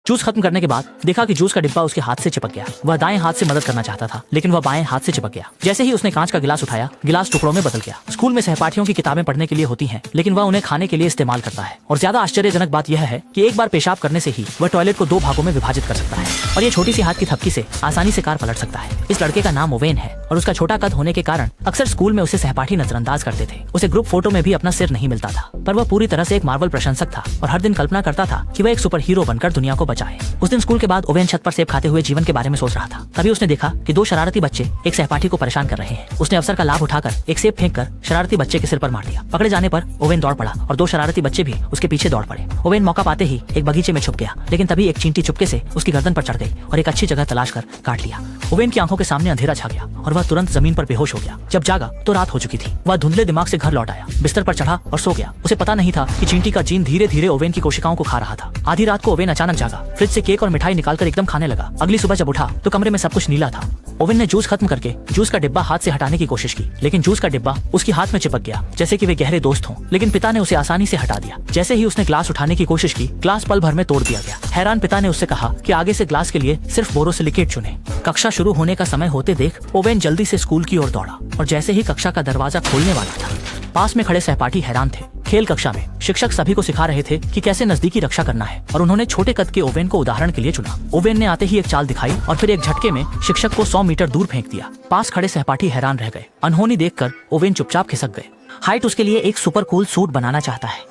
Juice खत्म करने के बाद देखा कि जूस का डिब्बा उसके हाथ से चिपक गया। वह दाएं हाथ से मदद करना चाहता था, लेकिन वह बाएं हाथ से चिपक गया। जैसे ही उसने कांच का गिलास उठाया, गिलास टुकड़ों में बदल गया। स्कूल में सहपाठियों की किताबें पढ़ने के लिए होती हैं, लेकिन वह उन्हें खाने के लिए इस्तेमाल करता है। और ज्यादा आश्चर्यजनक बात यह है कि एक बार पेशाब करने से ही वह टॉयलेट को 2 भागों में विभाजित कर सकता है और ये छोटी सी हाथ की थपकी से आसानी से कार पलट सकता है। इस लड़के का नाम ओवेन है और उसका छोटा कद होने के कारण अक्सर स्कूल में उसे सहपाठी नजरअंदाज करते थे। उसे ग्रुप फोटो में भी अपना सिर नहीं मिलता था, पर वह पूरी तरह से एक मार्वल प्रशंसक था और हर दिन कल्पना करता था कि वह एक सुपर हीरो बनकर दुनिया को बचाए। उस दिन स्कूल के बाद ओवेन छत पर सेब खाते हुए जीवन के बारे में सोच रहा था। तभी उसने देखा कि 2 शरारती बच्चे एक सहपाठी को परेशान कर रहे हैं। उसने अवसर का लाभ उठाकर एक सेब फेंककर शरारती बच्चे के सिर पर मार दिया। पकड़े जाने पर ओवेन दौड़ पड़ा और 2 शरारती बच्चे भी उसके पीछे दौड़ पड़े। ओवेन मौका पाते ही एक बगीचे में छुप गया, लेकिन तभी एक चींटी चुपके से उसकी गर्दन पर चढ़ गई और एक अच्छी जगह तलाश कर काट लिया। ओवेन की आंखों के सामने अंधेरा छा गया और वह तुरंत जमीन पर बेहोश हो गया। जब जागा तो रात हो चुकी थी। वह धुंधले दिमाग से घर लौट आया, बिस्तर पर चढ़ा और सो गया। उसे पता नहीं था कि चींटी का जीन धीरे धीरे ओवेन की कोशिकाओं को खा रहा था। आधी रात को ओवेन अचानक जागा, फ्रिज से केक और मिठाई निकालकर एकदम खाने लगा। अगली सुबह जब उठा तो कमरे में सब कुछ नीला था। ओवेन ने जूस खत्म करके जूस का डिब्बा हाथ से हटाने की कोशिश की, लेकिन जूस का डिब्बा उसके हाथ में चिपक गया, जैसे कि वे गहरे दोस्त हों। लेकिन पिता ने उसे आसानी से हटा दिया। जैसे ही उसने ग्लास उठाने की कोशिश की, ग्लास पल भर में तोड़ दिया गया। हैरान पिता ने उससे कहा कि आगे से ग्लास के लिए सिर्फ बोरोसिलिकेट चुने। कक्षा शुरू होने का समय होते देख ओवेन जल्दी से स्कूल की ओर दौड़ा और जैसे ही कक्षा का दरवाजा खोलने वाला था, पास में खड़े सहपाठी हैरान थे। खेल कक्षा में शिक्षक सभी को सिखा रहे थे कि कैसे नजदीकी रक्षा करना है और उन्होंने छोटे कद के ओवेन को उदाहरण के लिए चुना। ओवेन ने आते ही एक चाल दिखाई और फिर एक झटके में शिक्षक को 100 मीटर दूर फेंक दिया। पास खड़े सहपाठी हैरान रह गए। अनहोनी देखकर ओवेन चुपचाप खिसक गए। हाइट उसके लिए एक सुपर कूल सूट बनाना चाहता है,